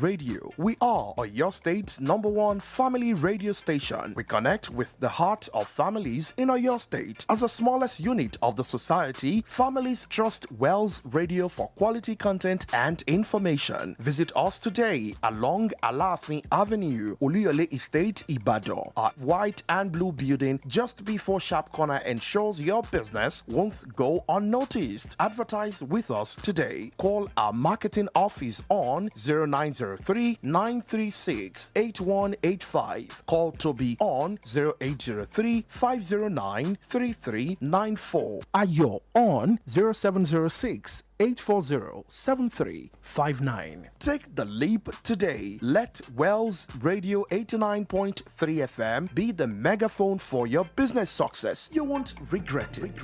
Radio. We are your state's #1 family radio station. We connect with the heart of families in your state. As the smallest unit of the society, families trust Wells Radio for quality content and information. Visit us today along Alafin Avenue, Oluyole Estate, Ibadan. Our white and blue building just before Sharp Corner ensures your business won't go unnoticed. Advertise with us today. Call our marketing office on 0903 936 8185. Call Toby on 0803 509 3394. Ayo on 0706 840-7359. Take the leap today. Let Wells Radio 89.3 FM be the megaphone for your business success. You won't regret it.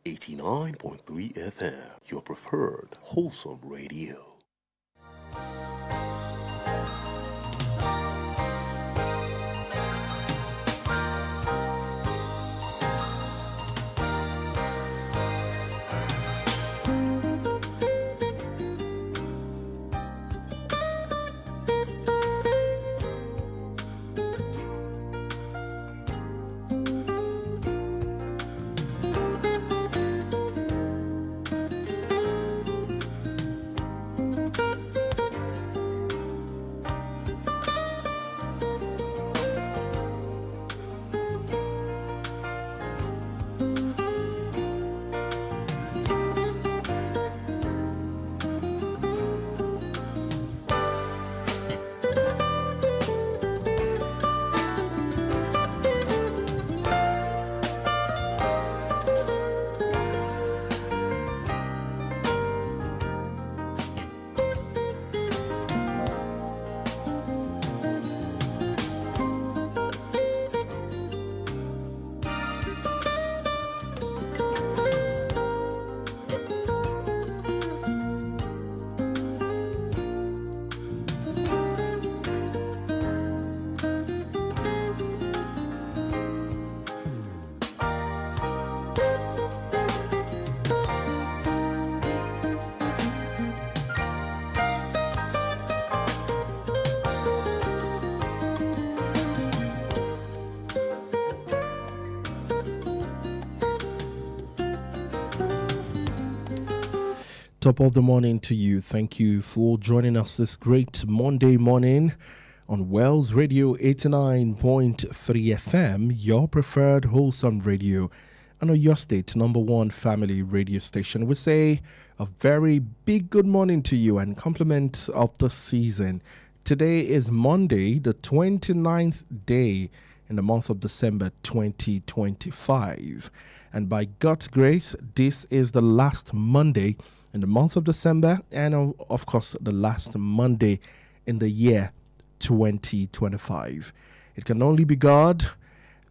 89.3 FM, your preferred wholesome radio. Top of the morning to you. Thank you for joining us this great Monday morning on Wells Radio 89.3 FM, your preferred wholesome radio, and on your state #1 family radio station. We say a very big good morning to you and compliment of the season. Today is Monday, the 29th day in the month of December 2025. And by God's grace, this is the last Monday in the month of December, and of course the last Monday in the year 2025. It can only be God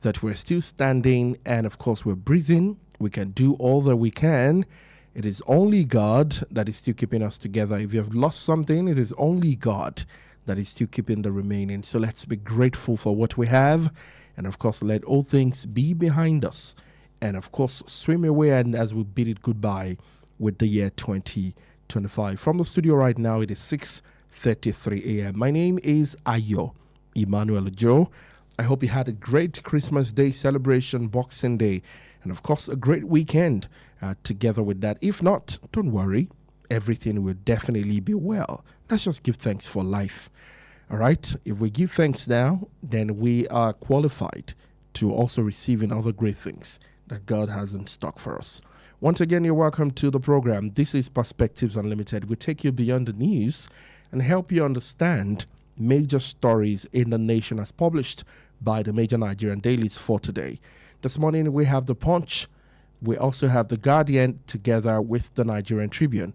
that we're still standing, and of course we're breathing. We can do all that we can. It is only God that is still keeping us together. If you have lost something, it is only God that is still keeping the remaining. So let's be grateful for what we have, and of course let all things be behind us, and of course swim away and as we bid it goodbye with the year 2025. From the studio right now, it is 6:33 a.m. My name is Ayo Emmanuel-Ojo. I hope you had a great Christmas Day celebration, Boxing Day, and of course a great weekend together with that. If not, don't worry, everything will definitely be well. Let's just give thanks for life. All right, if we give thanks now, then we are qualified to also receiving other great things that God has in stock for us. Once again, you're welcome to the program. This is Perspectives Unlimited. We take you beyond the news and help you understand major stories in the nation as published by the major Nigerian dailies for today. This morning, we have The Punch. We also have The Guardian together with the Nigerian Tribune.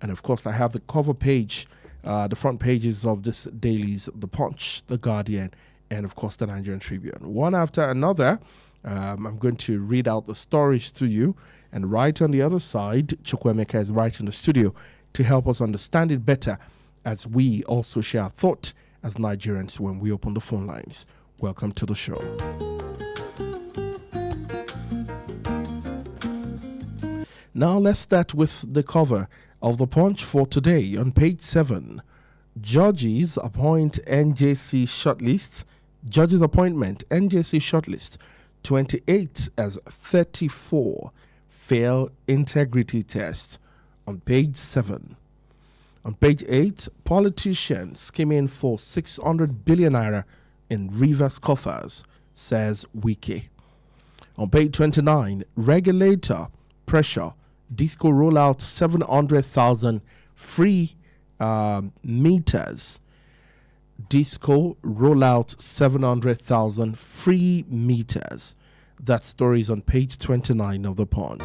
And of course, I have the cover page, the front pages of this dailies, The Punch, The Guardian, and of course, the Nigerian Tribune. One after another, I'm going to read out the stories to you. And right on the other side, Chukwemeka is right in the studio to help us understand it better as we also share our thought as Nigerians when we open the phone lines. Welcome to the show. Now let's start with the cover of the Punch for today on page 7. Judges appoint NJC shortlist. Judges appointment NJC shortlist 28 as 34 fail integrity test on page 7. On page 8, politicians scheming for 600 billion naira in Rivers coffers, says Wike. On page 29, regulator pressure. Disco roll out 700,000 free meters. Disco roll out 700,000 free meters. That story is on page 29 of the Punch.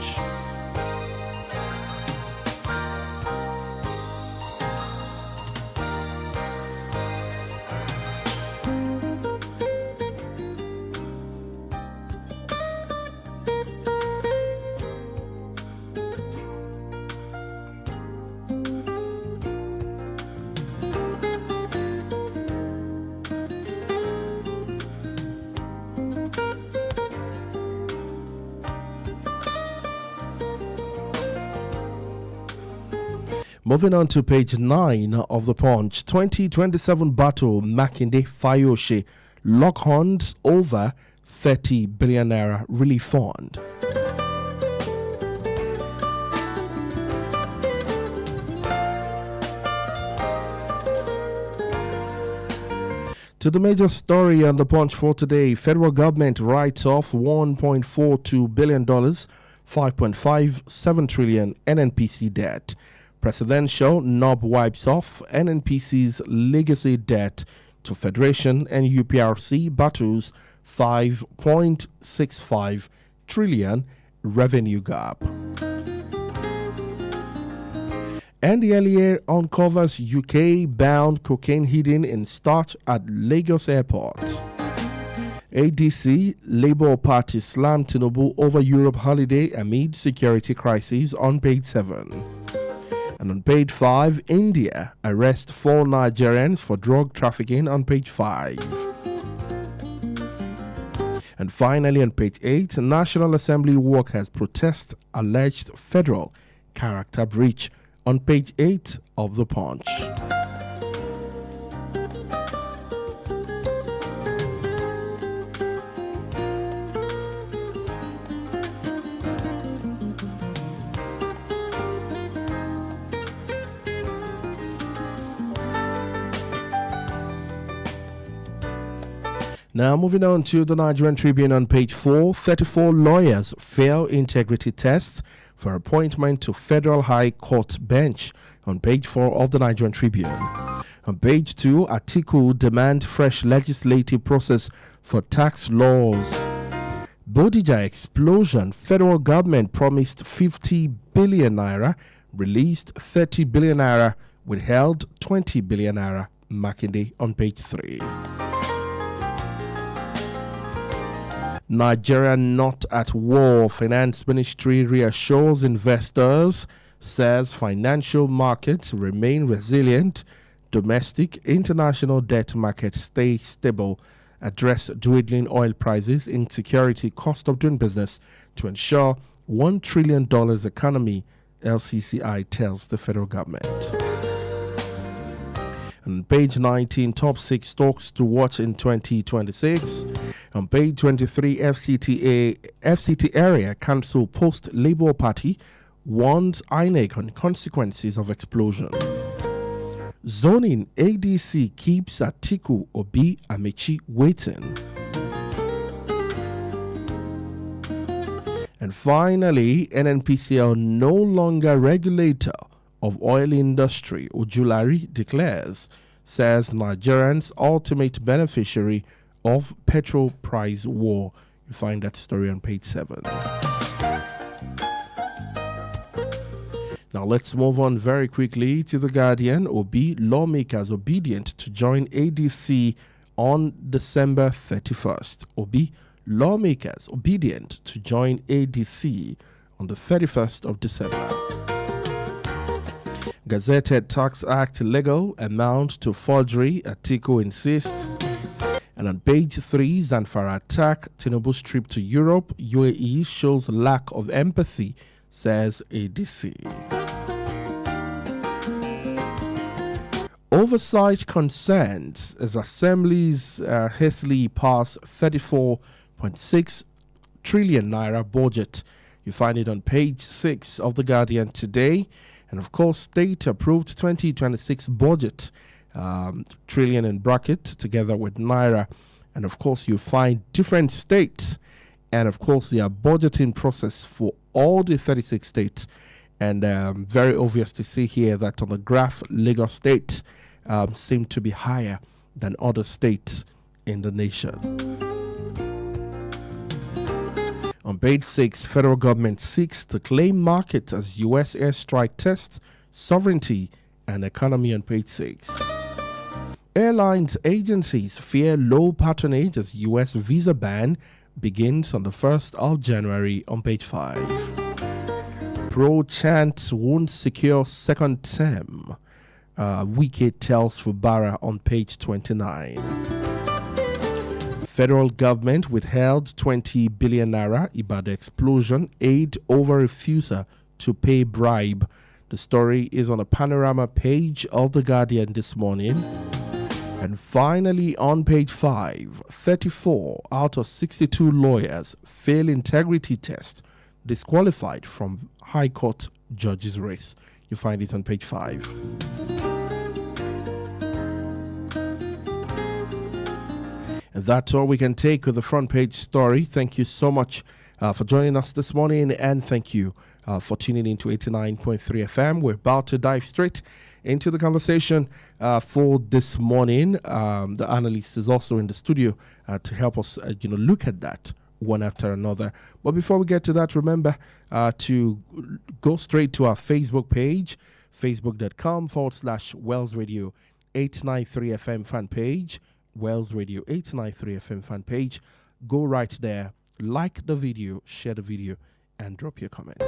Moving on to page 9 of the Punch, 2027 battle Makinde Fayoshe lock horns over 30 billion naira relief fund. To the major story on the Punch for today, federal government writes off $1.42 billion, 5.57 trillion NNPC debt. Presidential NOB wipes off NNPC's legacy debt to Federation, and UPRC battles 5.65 trillion revenue gap. NDLEA uncovers UK-bound cocaine hidden in starch at Lagos Airport. ADC, Labour Party slammed Tinubu over Europe holiday amid security crisis on page 7. And on page 5, India arrests 4 Nigerians for drug trafficking on page 5. And finally on page 8, National Assembly workers protest alleged federal character breach on page 8 of the Punch. Now moving on to the Nigerian Tribune on page 4, 34 lawyers fail integrity tests for appointment to Federal High Court bench on page 4 of the Nigerian Tribune. On page 2, Atiku demand fresh legislative process for tax laws. Bodija explosion, federal government promised 50 billion naira, released 30 billion naira, withheld 20 billion naira. Makinde on page 3. Nigeria not at war. Finance Ministry reassures investors, says financial markets remain resilient. Domestic, international debt markets stay stable. Address dwindling oil prices, insecurity, cost of doing business to ensure $1 trillion economy, LCCI tells the federal government. On page 19, top 6 stocks to watch in 2026. On page 23, FCT area council post Labour Party warns INEC on consequences of explosion. Zoning, ADC keeps Atiku Obi Amechi waiting. And finally, NNPCL no longer regulator of oil industry, Ojulari declares, says Nigerians ultimate beneficiary of petrol price war. You find that story on page 7. Now let's move on very quickly to the Guardian. Obi lawmakers obedient to join ADC on December 31st. Obi lawmakers obedient to join ADC on the 31st of December. Gazetted Tax Act legal, amount to forgery, Atiku insists. And on page 3, Zamfara attack, Tinubu's trip to Europe, UAE shows lack of empathy, says ADC. Oversight concerns as assemblies hastily pass 34.6 trillion naira budget. You find it on page 6 of The Guardian today. And of course, state approved 2026 budget, trillion in bracket, together with naira. And of course, you find different states. And of course, their budgeting process for all the 36 states. And very obvious to see here that on the graph, Lagos State seem to be higher than other states in the nation. On page 6, federal government seeks to claim market as U.S. airstrike tests sovereignty and economy on page 6. Airlines agencies fear low patronage as U.S. visa ban begins on the 1st of January on page 5. Pro chant won't secure second term. Wike tells Fubara on page 29. Federal government withheld 20 billion naira Ibadan explosion aid over refusal to pay bribe. The story is on the panorama page of The Guardian this morning. And finally, on page 5, 34 out of 62 lawyers fail integrity test, disqualified from High Court judges race. You find it on page 5. And that's all we can take with the front page story. Thank you so much for joining us this morning, and thank you for tuning in to 89.3 FM. We're about to dive straight into the conversation for this morning. The analyst is also in the studio to help us look at that one after another. But before we get to that, remember to go straight to our Facebook page, facebook.com/Wells Radio 893 FM fan page. Wells Radio 893 FM fan page. Go right there, like the video, share the video, and drop your comment.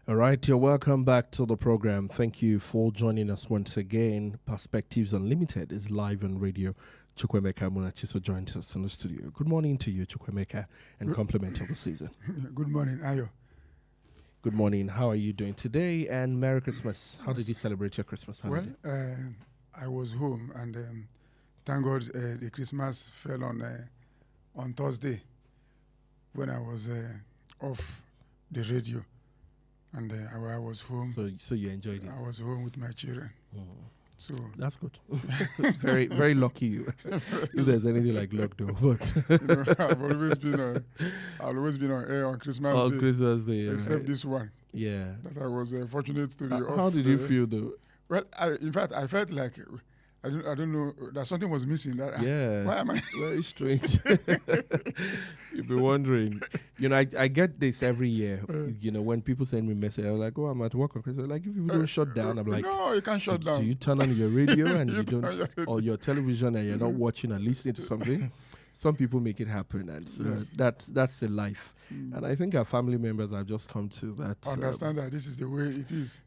All right, you're welcome back to the program. Thank you for joining us once again. Perspectives Unlimited is live on radio. Chukwemeka Munachiso joins us in the studio. Good morning to you, Chukwemeka, and compliment of the season. Good morning, Ayo. Good morning. How are you doing today? And Merry Christmas. How did you celebrate your Christmas holiday? Well, I was home, and thank God the Christmas fell on Thursday when I was off the radio. And I was home. So you enjoyed it? I was home with my children. So that's good. very, very lucky you. If there's anything like luck, though. But I've always been on air on Christmas Day. Christmas Day, except right. this one. Yeah. That I was fortunate to be off. How did you feel, though? Well, in fact, I felt like I don't know that something was missing. Yeah. Why am I? Very strange. You'll be wondering. I get this every year. When people send me message, I'm like, oh, I'm at work on Christmas. Like, if you don't shut down, I'm like, no, you can't shut down. Do you turn on your radio and you don't, or your television and you're not watching or listening to something? Some people make it happen, and so that's the life. And I think our family members have just come to that. Understand that this is the way it is.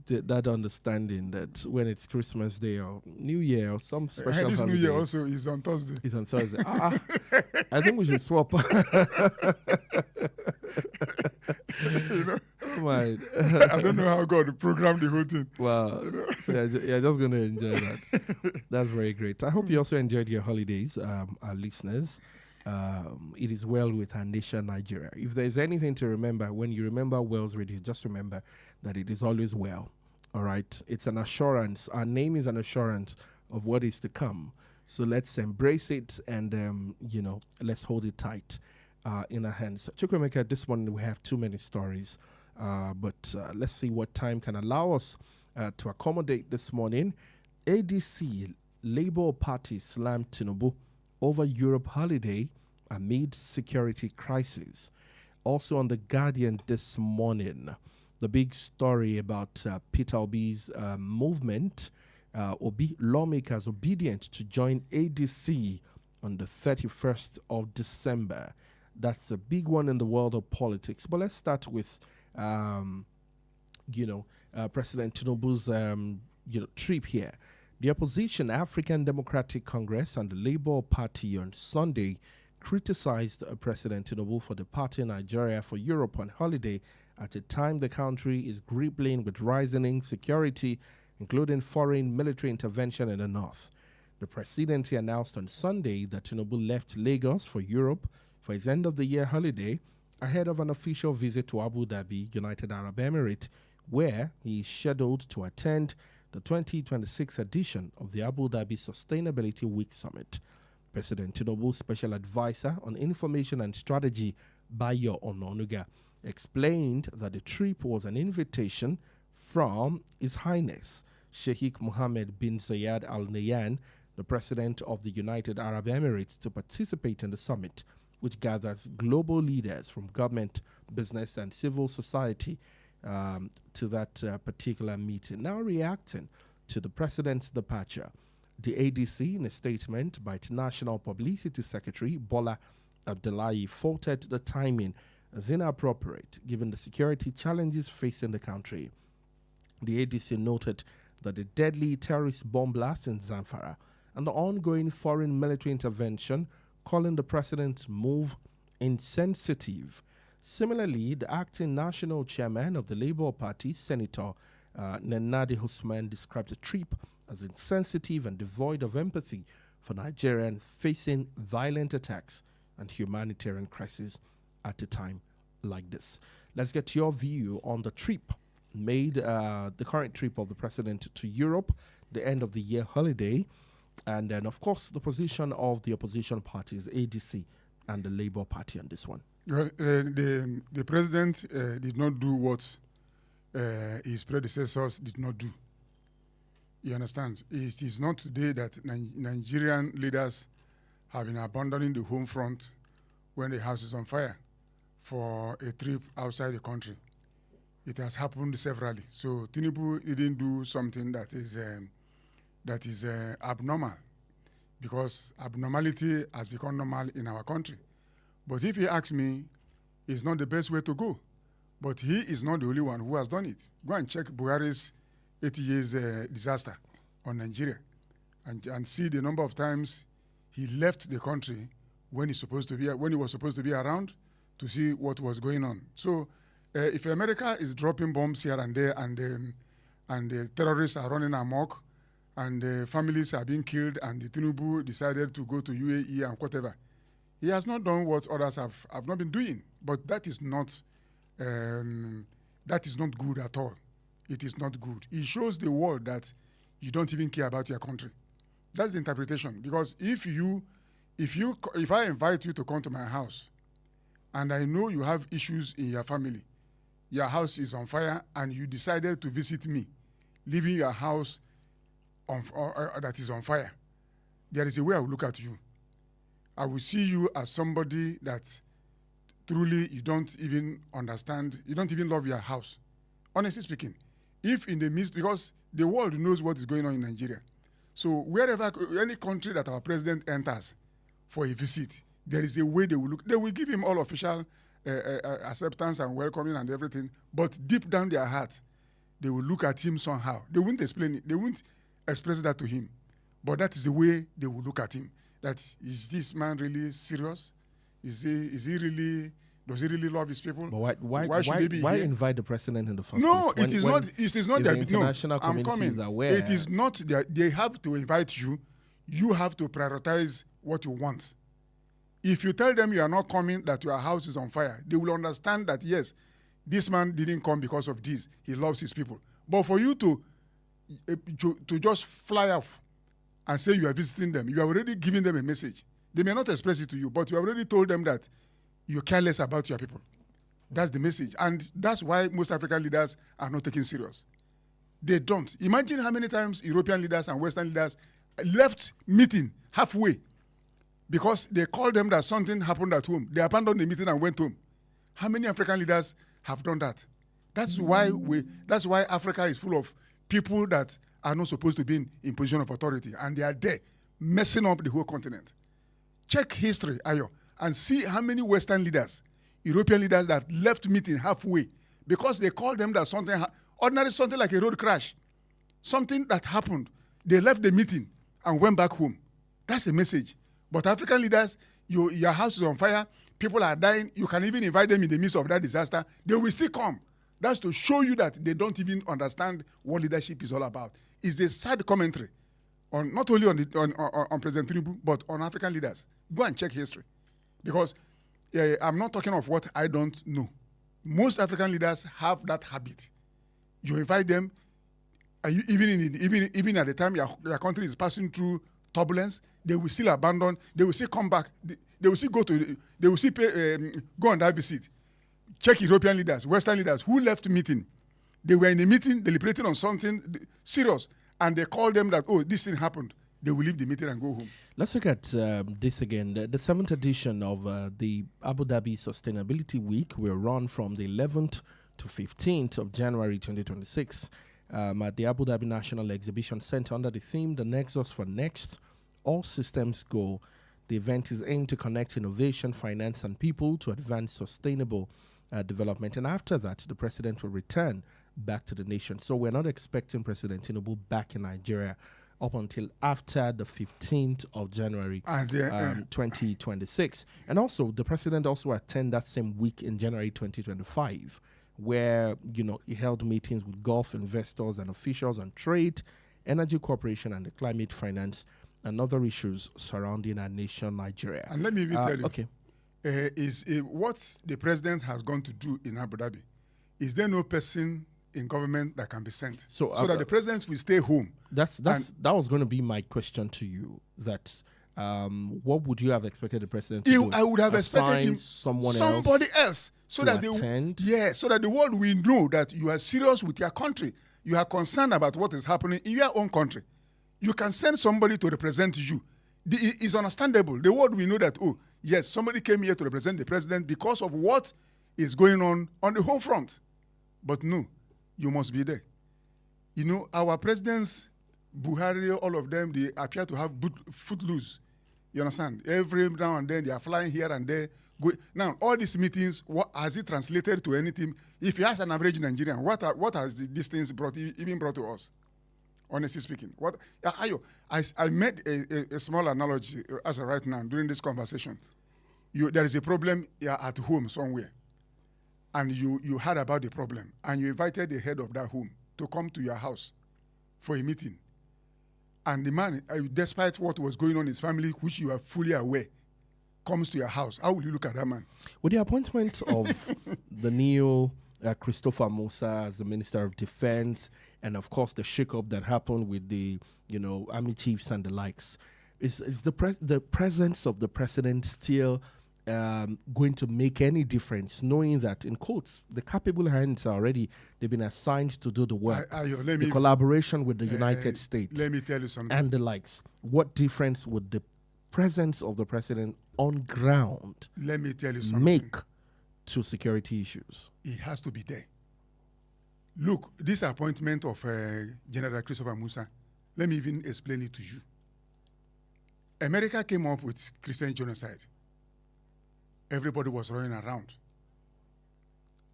That understanding that when it's Christmas Day or New Year or some special this holiday, New Year also is on Thursday. It's on Thursday. I think we should swap. I don't know how God programmed the whole thing. Wow. So you're just going to enjoy that. That's very great. I hope you also enjoyed your holidays, our listeners. It is well with our nation, Nigeria. If there's anything to remember, when you remember Wells Radio, just remember that it is always well All right. It's an assurance. Our name is an assurance of what is to come. So let's embrace it and, let's hold it tight in our hands. Chukwemeka, this morning we have too many stories, but let's see what time can allow us to accommodate this morning. ADC, Labour Party slammed Tinubu over Europe holiday amid security crisis. Also on The Guardian this morning, the big story about Peter Obi's movement, lawmakers obedient to join ADC on the 31st of December. That's a big one in the world of politics. But let's start with, President Tinubu's, trip here. The opposition, African Democratic Congress, and the Labour Party on Sunday criticized President Tinubu for departing Nigeria for Europe on holiday at a time the country is grappling with rising insecurity, including foreign military intervention in the north. The presidency announced on Sunday that Tinubu left Lagos for Europe for his end-of-the-year holiday ahead of an official visit to Abu Dhabi, United Arab Emirates, where he is scheduled to attend the 2026 edition of the Abu Dhabi Sustainability Week Summit. President Tinubu's special advisor on information and strategy, Bayo Ononuga, explained that the trip was an invitation from His Highness Sheikh Mohammed bin Zayed Al Nahyan, the President of the United Arab Emirates, to participate in the summit, which gathers global leaders from government, business, and civil society to that particular meeting. Now reacting to the President's departure, the ADC, in a statement by its National Publicity Secretary, Bola Abdullahi, faulted the timing as inappropriate given the security challenges facing the country. The ADC noted that the deadly terrorist bomb blast in Zamfara and the ongoing foreign military intervention, calling the president's move insensitive. Similarly, the acting national chairman of the Labour Party, Senator Nenadi Usman, described the trip as insensitive and devoid of empathy for Nigerians facing violent attacks and humanitarian crisis at a time like this. Let's get your view on the trip made, the current trip of the president to Europe, the end of the year holiday, and then, of course, the position of the opposition parties, ADC and the Labour Party on this one. Well, the president did not do what his predecessors did not do. You understand? It is not today that Nigerian leaders have been abandoning the home front when the house is on fire for a trip outside the country. It has happened severally. So Tinubu didn't do something that is abnormal, because abnormality has become normal in our country. But if he asks me, it's not the best way to go. But he is not the only one who has done it. Go and check Buhari's 80 years disaster on Nigeria and see the number of times he left the country when he was supposed to be around to see what was going on. So if America is dropping bombs here and there, and the terrorists are running amok, and the families are being killed, and the Tinubu decided to go to UAE and whatever, he has not done what others have not been doing. But that is not good at all. It is not good. It shows the world that you don't even care about your country. That's the interpretation. Because if I invite you to come to my house, and I know you have issues in your family, your house is on fire, and you decided to visit me, leaving your house that is on fire, there is a way I will look at you. I will see you as somebody that truly you don't even understand, you don't even love your house. Honestly speaking, if in the midst, because the world knows what is going on in Nigeria. So wherever, any country that our president enters for a visit, there is a way they will look. They will give him all official acceptance and welcoming and everything, but deep down their heart, they will look at him somehow. They won't explain it. They won't express that to him. But that is the way they will look at him. That, is this man really serious? Is he really, does he really love his people? But why should he be why here? invite the president in the first No, place? it is not the that. international No, I'm community coming. is aware. It is not that they have to invite you. You have to prioritize what you want. If you tell them you are not coming, that your house is on fire, they will understand that, yes, this man didn't come because of this. He loves his people. But for you to just fly off and say you are visiting them, you are already giving them a message. They may not express it to you, but you have already told them that you're careless about your people. That's the message. And that's why most African leaders are not taken serious. They don't. Imagine how many times European leaders and Western leaders left meeting halfway because they called them that something happened at home. They abandoned the meeting and went home. How many African leaders have done that? That's why Africa is full of people that are not supposed to be in position of authority, and they are there messing up the whole continent. Check history, Ayo, and see how many Western leaders, European leaders that left meeting halfway because they called them that something something like a road crash, something that happened. They left the meeting and went back home. That's the message. But African leaders, your house is on fire, people are dying, you can even invite them in the midst of that disaster, they will still come. That's to show you that they don't even understand what leadership is all about. It's a sad commentary on not only on President Tinubu, but on African leaders. Go and check history. Because I'm not talking of what I don't know. Most African leaders have that habit. You invite them, even at the time your country is passing through turbulence, they will still abandon. They will still come back. They will still go on that visit. Check European leaders, Western leaders who left meeting. They were in a meeting deliberating on something serious, and they called them that, oh, this thing happened. They will leave the meeting and go home. Let's look at this again. The 7th edition of the Abu Dhabi Sustainability Week will run from the 11th to 15th of January 2026 at the Abu Dhabi National Exhibition Center under the theme, The Nexus for Next, All Systems Go. The event is aimed to connect innovation, finance, and people to advance sustainable development. And after that, the president will return back to the nation. So we're not expecting President Tinubu back in Nigeria up until after the 15th of January 2026. And also, the president also attended that same week in January 2025, where, he held meetings with Gulf investors and officials on trade, energy cooperation, and the climate finance and other issues surrounding our nation, Nigeria. And let me even tell you, okay. What the president has gone to do in Abu Dhabi, is there no person in government that can be sent so that the president will stay home? That was going to be my question to you. That what would you have expected the president to do? I would have expected him somebody else so that so that the world will know that you are serious with your country. You are concerned about what is happening in your own country. You can send somebody to represent you. It's understandable. The world will know that, oh, yes, somebody came here to represent the president because of what is going on the home front. But no, you must be there. Our presidents, Buhari, all of them, they appear to have foot loose. You understand? Every now and then, they are flying here and there. Now, all these meetings, what has it translated to anything? If you ask an average Nigerian, what has these things brought to us? Honestly speaking, I made a small analogy as of right now during this conversation. There is a problem at home somewhere, and you heard about the problem, and you invited the head of that home to come to your house for a meeting. And the man, despite what was going on in his family, which you are fully aware, comes to your house. How will you look at that man? With the appointment of the new Christopher Musa as the Minister of Defense, and of course the shakeup that happened with the army chiefs and the likes, is the presence of the president still going to make any difference, knowing that, in quotes, the capable hands are already, they've been assigned to do the work, the collaboration with the United States, let me tell you something, and the likes? What difference would the presence of the president on ground make to security issues? He has to be there. Look, this appointment of General Christopher Musa, let me even explain it to you. America came up with Christian genocide. Everybody was running around.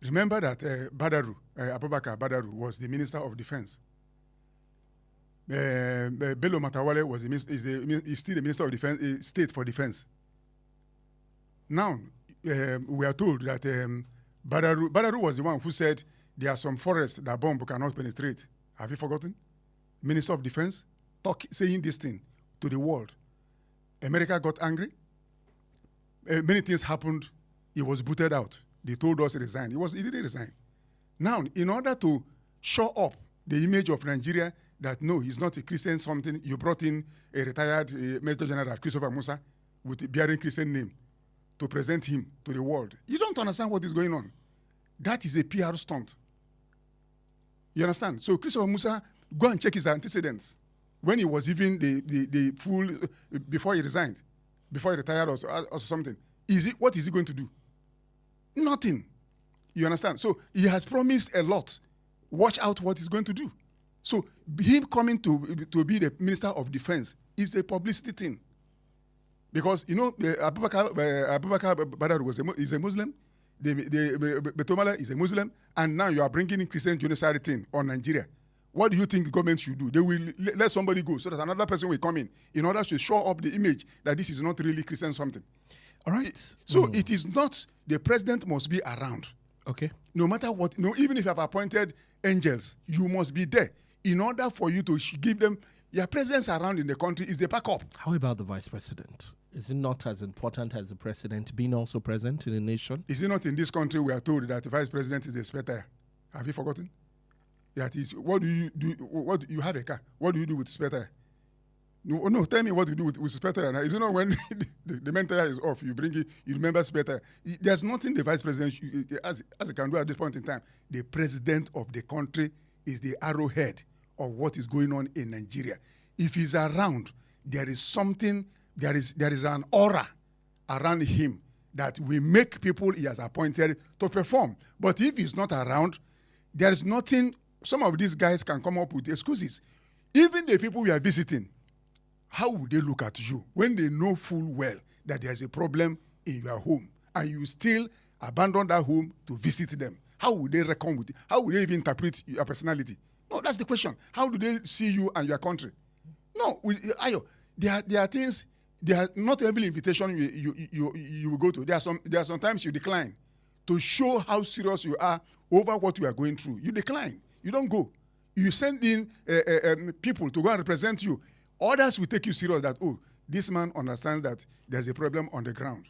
Remember that Abubakar Badaru was the Minister of Defense. Bello Matawale is still the Minister of Defense, State for Defense. Now, we are told that Badaru was the one who said there are some forests that bomb cannot penetrate. Have you forgotten? Minister of Defense saying this thing to the world. America got angry. Many things happened. He was booted out. They told us he resigned. He didn't resign. Now, in order to show up the image of Nigeria that no, he's not a Christian something. You brought in a retired Major General Christopher Musa with a bearing Christian name to present him to the world. You don't understand what is going on. That is a PR stunt. You understand? So Christopher Musa, go and check his antecedents. When he was even the full, before he resigned, before he retired or something. What is he going to do? Nothing. You understand? So he has promised a lot. Watch out what he's going to do. So him coming to be the Minister of Defense is a publicity thing. Because, you know, Abubakar Badar is a Muslim. Betomala is a Muslim. And now you are bringing in Christian genocide thing on Nigeria. What do you think the government should do? They will let somebody go so that another person will come in order to show up the image that this is not really Christian something. All right. So it is not the president must be around. Okay. No matter what, even if you have appointed angels, you must be there in order for you to give them your presence around in the country is the backup. How about the vice president? Is it not as important as the president being also present in the nation? Is it not in this country we are told that the vice president is a spare? Have you forgotten? That is, what do you do? What you have a car? What do you do with spare tire? No, tell me what you do with spare tire. Now, is it not when the main tire is off, you bring it, you remember spare tire? There's nothing the vice president, as he can do at this point in time. The president of the country is the arrowhead of what is going on in Nigeria. If he's around, there is something, there is an aura around him that will make people he has appointed to perform. But if he's not around, there is nothing. Some of these guys can come up with excuses. Even the people we are visiting, how would they look at you when they know full well that there's a problem in your home and you still abandon that home to visit them? How would they reckon with it? How would they even interpret your personality? No, that's the question. How do they see you and your country? No, Ayo, there are things, there are not every invitation you will go to. There are sometimes you decline to show how serious you are over what you are going through. You decline. You don't go. You send in people to go and represent you. Others will take you serious that, oh, this man understands that there's a problem on the ground.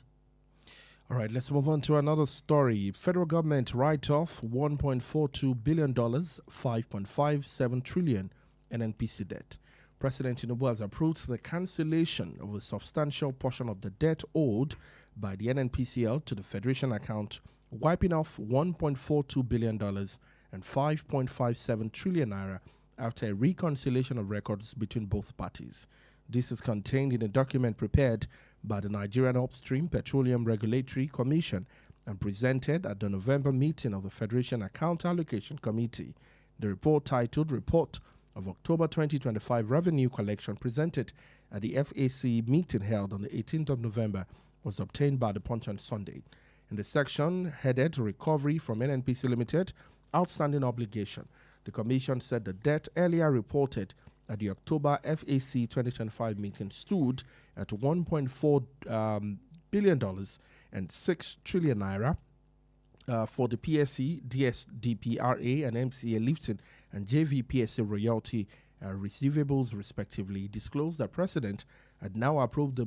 All right, let's move on to another story. Federal government write-off $1.42 billion, 5.57 trillion NNPC debt. President Tinubu has approved the cancellation of a substantial portion of the debt owed by the NNPCL to the Federation account, wiping off $1.42 billion and 5.57 trillion naira after a reconciliation of records between both parties. This is contained in a document prepared by the Nigerian Upstream Petroleum Regulatory Commission and presented at the November meeting of the Federation Account Allocation Committee. The report, titled Report of October 2025 Revenue Collection, presented at the FAC meeting held on the 18th of November, was obtained by the Punch on Sunday. In the section headed Recovery from NNPC Limited, Outstanding Obligation, the Commission said the debt earlier reported at the October FAC 2025 meeting stood at $1.4 billion and 6 trillion naira for the PSC, DSDPRA, and MCA lifting and JV PSA royalty receivables, respectively. Disclosed that President had now approved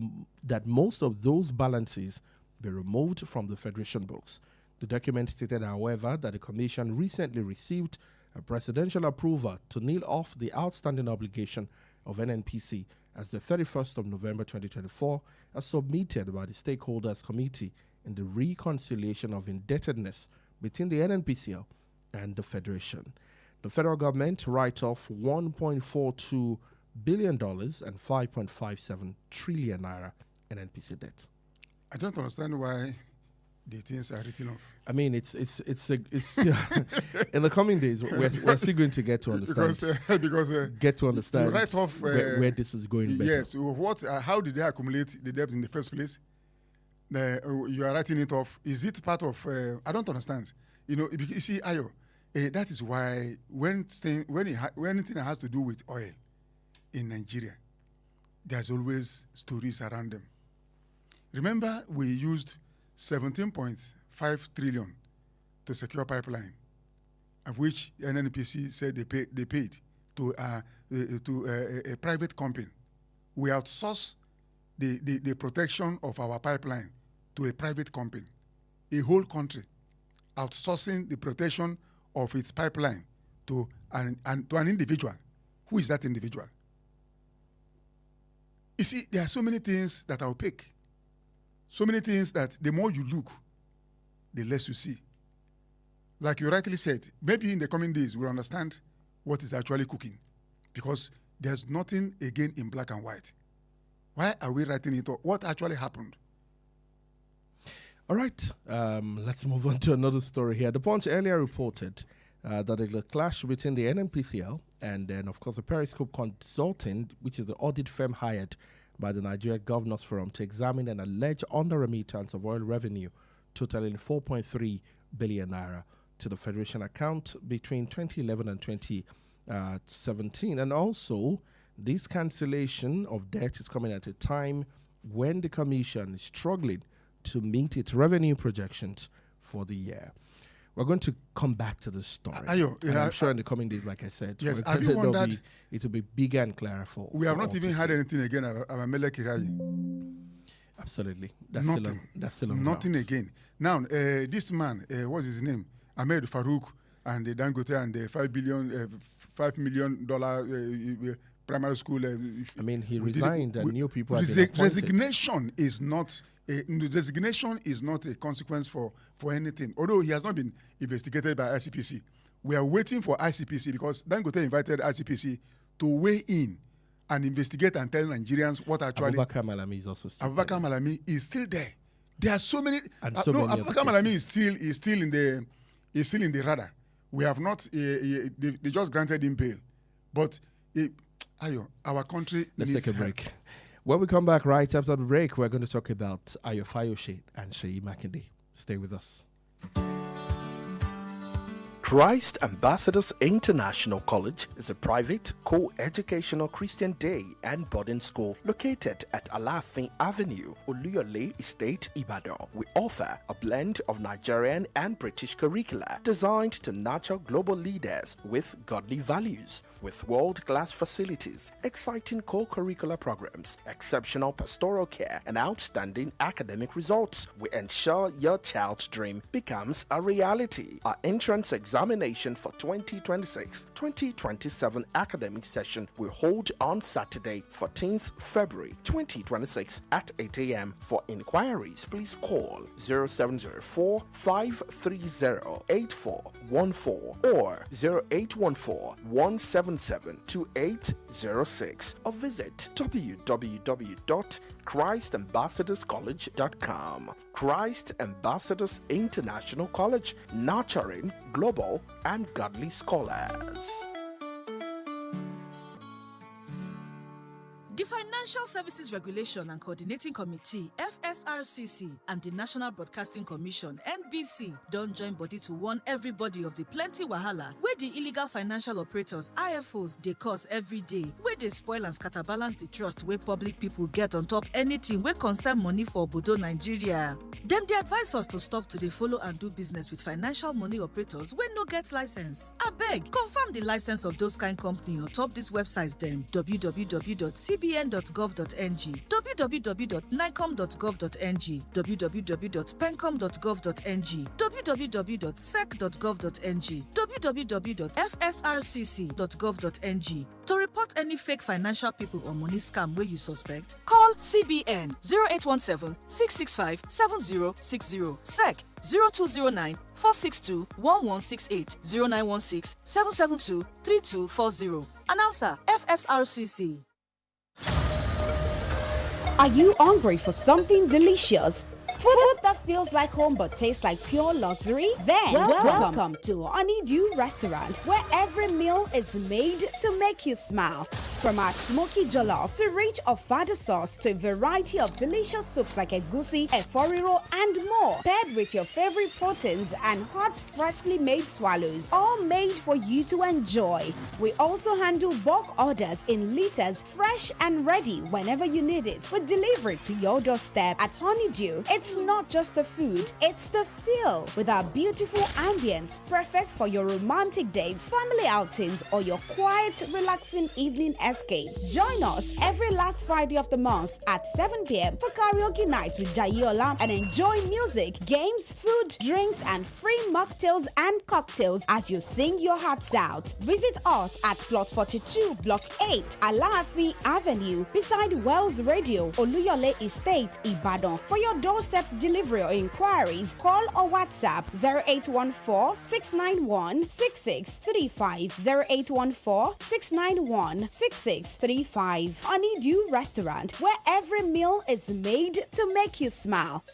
that most of those balances be removed from the Federation books. The document stated, however, that the Commission recently received a presidential approval to nil off the outstanding obligation of NNPC as the 31st of November 2024, as submitted by the Stakeholders Committee in the reconciliation of indebtedness between the NNPCL and the Federation. The federal government write off $1.42 billion and 5.57 trillion naira NNPC debt. I don't understand why the things are written off. I mean, it's in the coming days we're still going to get to understand get to understand write off where this is going better. Yes, how did they accumulate the debt in the first place? You are writing it off. Is it part of? I don't understand. You see, Ayo, that is why when anything has to do with oil in Nigeria, there's always stories around them. Remember, we used 17.5 trillion to secure pipeline, of which NNPC said they paid to a private company. We outsourced the protection of our pipeline to a private company, a whole country outsourcing the protection of its pipeline to an individual. Who is that individual? You see, there are so many things that are opaque. So many things that the more you look, the less you see. Like you rightly said, maybe in the coming days we'll understand what is actually cooking, because there's nothing again in black and white. Why are we writing it up? What actually happened? All right, let's move on to another story here. The Punch earlier reported that the clash between the NNPCL and then, of course, the Periscope Consulting, which is the audit firm hired by the Nigeria Governors Forum to examine an alleged under-remittance of oil revenue totaling 4.3 billion naira to the Federation account between 2011 and 2017. And also, this cancellation of debt is coming at a time when the Commission is struggling to meet its revenue projections for the year. We're going to come back to this story. Ayo, I'm sure in the coming days, like I said, yes, have you wondered, it will be bigger and clearer for we have for not even had anything again about Mele Kirayi. Absolutely. Nothing. That's still Nothing around. again. Now, this man, what's his name? Ahmed Farouk and the Dangote and the $5 million primary school. I mean, he resigned and new people have been appointed. Resignation is not a consequence for anything. Although he has not been investigated by ICPC. We are waiting for ICPC because Dangote invited ICPC to weigh in and investigate and tell Nigerians what actually. Abubakar Malami is also still Abubakar Malami is still there. There are so many. And so many Abubakar Malami is still in the radar. We have not. They just granted him bail, but Ayo, our country. Let's needs take a help. break. When we come back right after the break, we're going to talk about Ayo Fayose and Sheyi Makinde. Stay with us. Christ Ambassadors International College is a private, co-educational Christian day and boarding school located at Alafin Avenue, Oluyole Estate, Ibadan. We offer a blend of Nigerian and British curricula designed to nurture global leaders with godly values. With world-class facilities, exciting co-curricular programs, exceptional pastoral care, and outstanding academic results, we ensure your child's dream becomes a reality. Our entrance examination for 2026-2027 academic session will hold on Saturday, 14th February 2026 at 8 a.m. For inquiries, please call 0704 530 8414 or 0814 177 2806 or visit www.christambassadorscollege.com. Christ Ambassadors International College, nurturing global and godly scholars. The Financial Services Regulation and Coordinating Committee, FSRCC, and the National Broadcasting Commission, NBC, don't join body to warn everybody of the plenty wahala where the illegal financial operators, IFOs, they cause every day, where they spoil and scatterbalance the trust where public people get on top anything where concern money for Obodo Nigeria. Them they advise us to stop to dey follow and do business with financial money operators when no get license. Abeg, confirm the license of those kind company on top these websites them www.cbn.gov.ng, www.nicom.gov.ng, www.pencom.gov.ng, www.sec.gov.ng, www.fsrcc.gov.ng. To report any fake financial people or money scam where you suspect, call CBN 0817-665-7060, SEC 0209-462-1168, 0916-772-3240. Announcer, FSRCC. Are you hungry for something delicious? Food that feels like home but tastes like pure luxury? Then welcome to Honeydew Restaurant, where every meal is made to make you smile. From our smoky jollof to rich ofada sauce to a variety of delicious soups like egusi, eforiro, and more, paired with your favorite proteins and hot, freshly made swallows, all made for you to enjoy. We also handle bulk orders in liters, fresh and ready whenever you need it, with delivery to your doorstep. At Honeydew, it's not just the food, it's the feel. With our beautiful ambience, perfect for your romantic dates, family outings, or your quiet, relaxing evening escape. escape. Join us every last Friday of the month at 7 p.m. for karaoke night with Jayola and enjoy music, games, food, drinks, and free mocktails and cocktails as you sing your hearts out. Visit us at Plot 42, Block 8, Alaafin Avenue, beside Wells Radio, Oluyole Estate, Ibadan. For your doorstep delivery or inquiries, call or WhatsApp 0814-691-6635, 0814-691-6635. Honeydew Restaurant, where every meal is made to make you smile.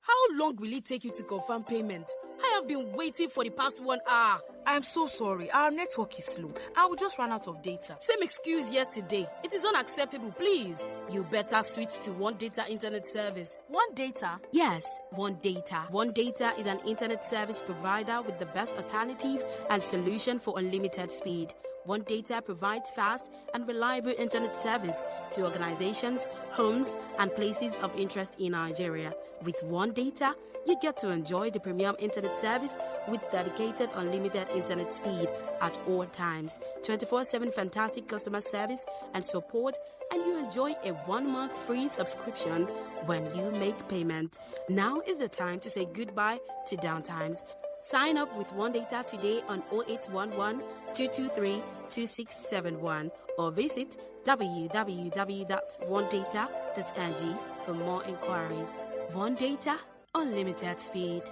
How long will it take you to confirm payment? I have been waiting for the past 1 hour. I'm so sorry. Our network is slow. I will just run out of data. Same excuse yesterday. It is unacceptable, please. You better switch to One Data Internet Service. One Data? Yes, One Data. One Data is an internet service provider with the best alternative and solution for unlimited speed. One Data provides fast and reliable internet service to organizations, homes, and places of interest in Nigeria. With One Data, you get to enjoy the premium internet service with dedicated unlimited internet speed at all times, 24/7 fantastic customer service and support, and you enjoy a 1-month free subscription when you make payment. Now is the time to say goodbye to downtimes. Sign up with One Data today on 0811 223 2671 or visit www.onedata.ng for more inquiries. One Data, unlimited speed.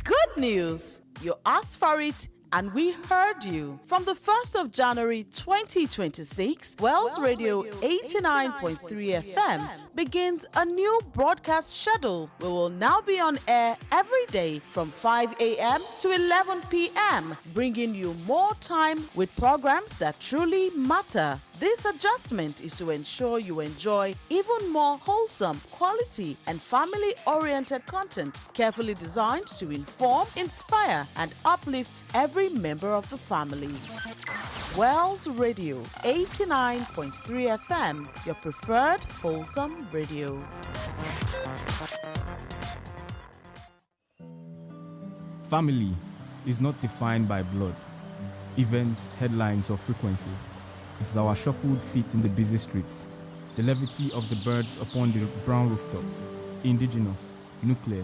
Good news! You asked for it and we heard you. From the 1st of January 2026, Wells Radio 89.3 FM begins a new broadcast schedule. We will now be on air every day from 5 a.m. to 11 p.m., bringing you more time with programs that truly matter. This adjustment is to ensure you enjoy even more wholesome, quality, and family-oriented content, carefully designed to inform, inspire, and uplift every member of the family. Wells Radio 89.3 FM, your preferred wholesome radio. Family is not defined by blood, events, headlines, or frequencies. It's our shuffled feet in the busy streets, the levity of the birds upon the brown rooftops, indigenous, nuclear.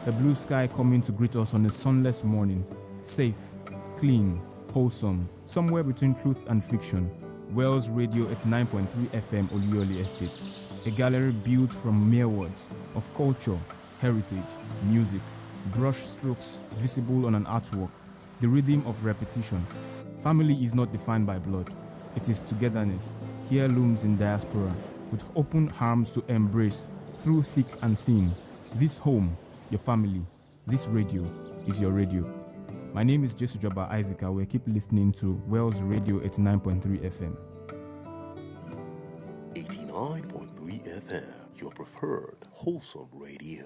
The blue sky coming to greet us on a sunless morning, safe, clean, wholesome, somewhere between truth and fiction. Wells Radio 89.3 FM Oluyole Estate, a gallery built from mere words of culture, heritage, music, brush strokes visible on an artwork, the rhythm of repetition. Family is not defined by blood. It is togetherness, heirlooms in diaspora, with open arms to embrace through thick and thin. This home, your family, this radio is your radio. My name is Jesu Joba Isaac. We keep listening to Wells Radio 89.3 FM. 89.3 FM, your preferred wholesome radio.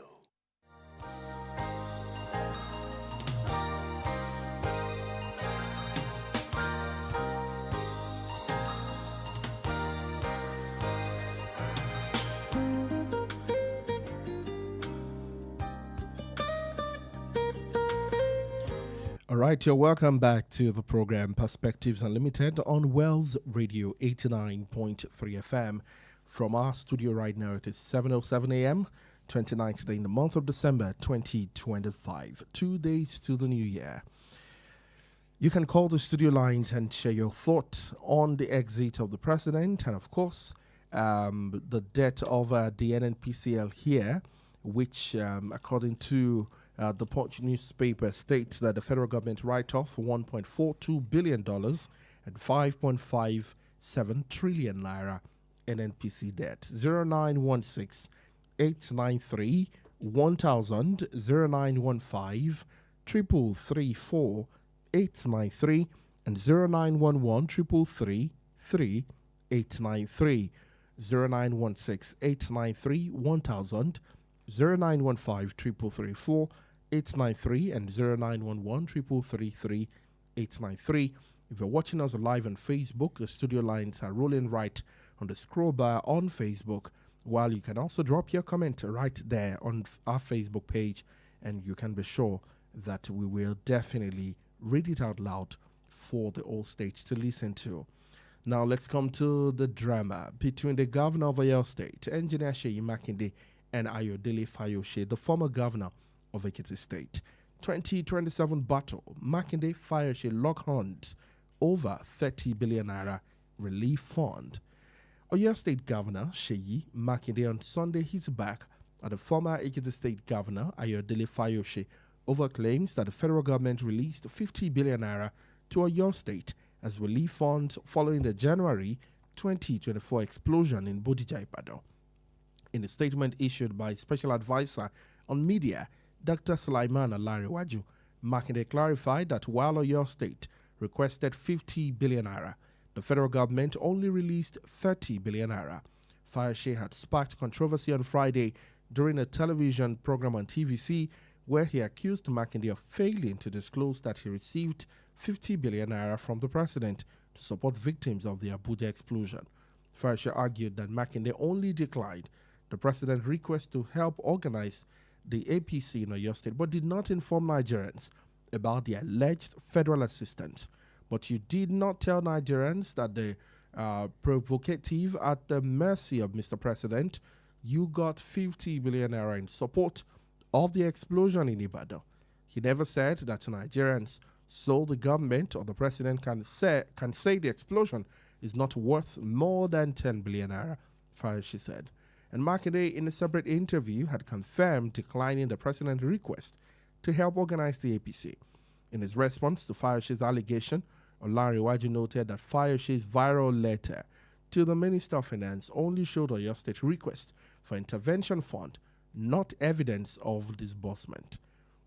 All right, you're welcome back to the program Perspectives Unlimited on Wells Radio 89.3 FM. From our studio right now, it is 7:07 a.m., 29th day in the month of December 2025, 2 days to the new year. You can call the studio lines and share your thoughts on the exit of the president and, of course, the debt of the NNPCL here, which, according to the Punch newspaper, states that the federal government write-off $1.42 billion and 5.57 trillion naira NNPC debt. 0916 893 1000 0915 333 893 and 0911 333 3893. 0916 893 1000 0915 333 893 and 0911 333 893. If you're watching us live on Facebook, the studio lines are rolling right on the scroll bar on Facebook, while you can also drop your comment right there on our Facebook page, and you can be sure that we will definitely read it out loud for the whole state to listen to. Now let's come to the drama between the governor of Ayo State, Engineer Seyi Makinde, and Ayodele Fayose, the former governor of Ekiti State. 2027 battle, Makinde Fayose lock horns over 30 billion naira relief fund. Oyo State Governor Seyi Makinde on Sunday hit back at the former Ekiti State Governor Ayodele Fayose over claims that the federal government released 50 billion naira to Oyo State as relief funds following the January 2024 explosion in Bodija Ibadan. In a statement issued by Special Advisor on Media, Dr. Sulaiman Alarewaju, Makinde clarified that while Oyo State requested 50 billion naira, the federal government only released 30 billion naira. Fayose had sparked controversy on Friday during a television program on TVC where he accused Makinde of failing to disclose that he received 50 billion naira from the president to support victims of the Abuja explosion. Fayose argued that Makinde only declined the president's request to help organize the APC in Oyo State, but did not inform Nigerians about the alleged federal assistance. But you did not tell Nigerians that the provocative at the mercy of Mr. President, you got 50 billion naira in support of the explosion in Ibadan. He never said that to Nigerians, so the government or the president can say the explosion is not worth more than 10 billion naira, Fayose said. And Makinde, in a separate interview, had confirmed declining the president's request to help organize the APC. In his response to Fayose's allegation, Olarewaju noted that Fayose's viral letter to the Minister of Finance only showed Oyo State request for intervention fund, not evidence of disbursement.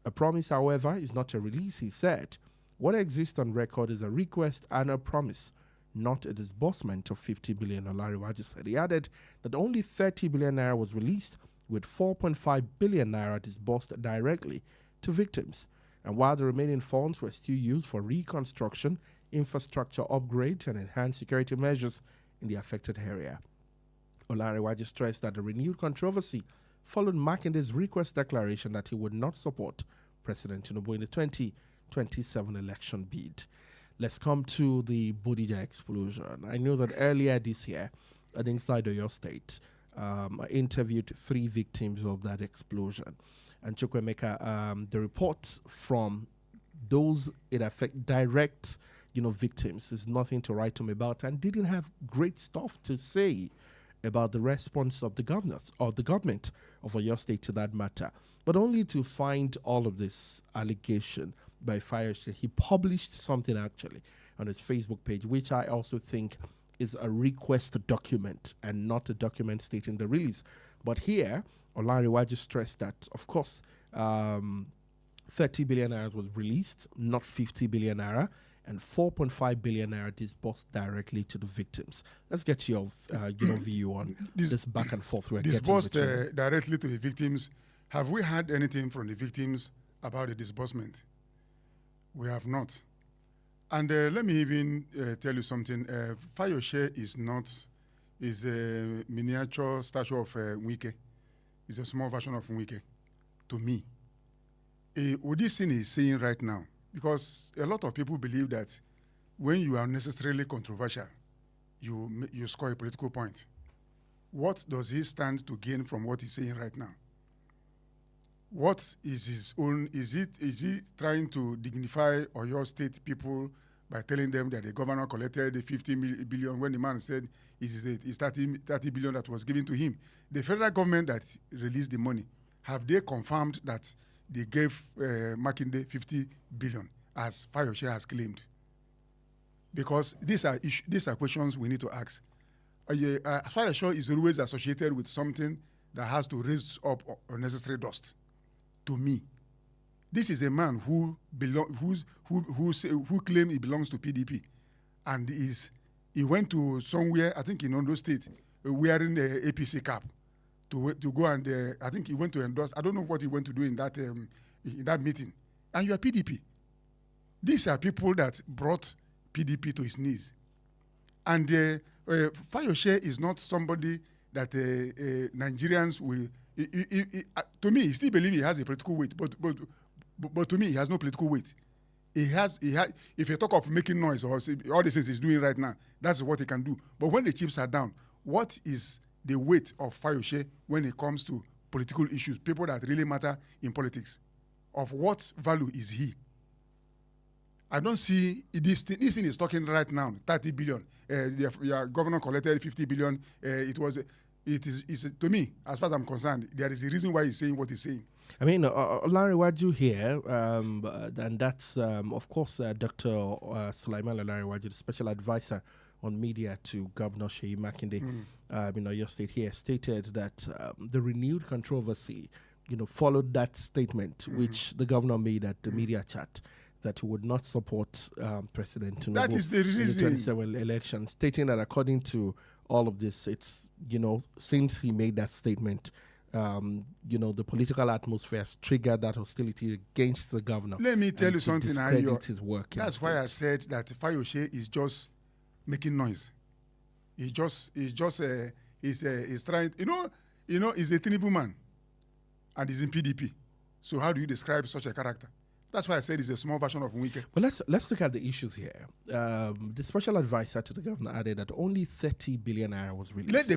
A promise, however, is not a release, he said. What exists on record is a request and a promise, not a disbursement of 50 billion, Olarewaju said. He added that only 30 billion naira was released, with 4.5 billion naira disbursed directly to victims. And while the remaining funds were still used for reconstruction, infrastructure upgrades, and enhanced security measures in the affected area. Olarewaju stressed that the renewed controversy followed Makinde's request declaration that he would not support President Tinubu in the 2027 election bid. Let's come to the Bodija explosion. I know that earlier this year, at Inside Oyo State, I interviewed 3 victims of that explosion. And Chukwemeka, the report from those it affect direct, victims is nothing to write home about, and didn't have great stuff to say about the response of the governors or the government of Oyo State to that matter. But only to find all of this allegation by Fayose, he published something actually on his Facebook page, which I also think is a request document and not a document stating the release. But here, Olarewaju stressed that, of course, 30 billion naira was released, not 50 billion naira, and 4.5 billion naira disbursed directly to the victims. Let's get your view on this back and forth we're disbursed getting. Directly to the victims. Have we had anything from the victims about the disbursement? We have not. And let me even tell you something. Fayose is a miniature statue of Wike. It's a small version of Wike, to me. What this thing is saying right now, because a lot of people believe that when you are necessarily controversial, you score a political point. What does he stand to gain from what he's saying right now? What is his own? Is he trying to dignify Oyo State people by telling them that the governor collected the 50 billion when the man said it's 30 billion that was given to him? The federal government that released the money, have they confirmed that they gave Makinde 50 billion as Fayose has claimed? Because these are questions we need to ask. Fayose is always associated with something that has to raise up unnecessary dust. To me, this is a man who claimed he belongs to PDP, and he went to somewhere, I think in Ondo State, wearing the APC cap to go and I think he went to endorse. I don't know what he went to do in that meeting. And you are PDP. These are people that brought PDP to his knees. And Fayose is not somebody that Nigerians will. To me, he still believes he has a political weight, but But to me, he has no political weight. He has. If you talk of making noise or all the things he's doing right now, that's what he can do. But when the chips are down, what is the weight of Fayose when it comes to political issues, people that really matter in politics? Of what value is he? I don't see this thing is talking right now, 30 billion. Your governor collected 50 billion. It is to me, as far as I'm concerned, there is a reason why he's saying what he's saying. I mean, Olanrewaju here, and that's, of course, Dr. Sulaiman Olanrewaju, the special advisor on media to Governor Seyi Makinde in Oyo State here, stated that the renewed controversy, followed that statement which the governor made at the media chat, that he would not support President Tinubu that is the reason. In the 2027 election, stating that according to all of this, it's, since he made that statement, the political atmosphere has triggered that hostility against the governor. Let me tell you something, Ayo. His work. That's why I said that Fayose is just making noise. He's trying. He's a Tinubu man, and he's in PDP. So how do you describe such a character? That's why I said it's a small version of Wike. But let's look at the issues here. The special advisor to the governor added that only 30 billion naira was released.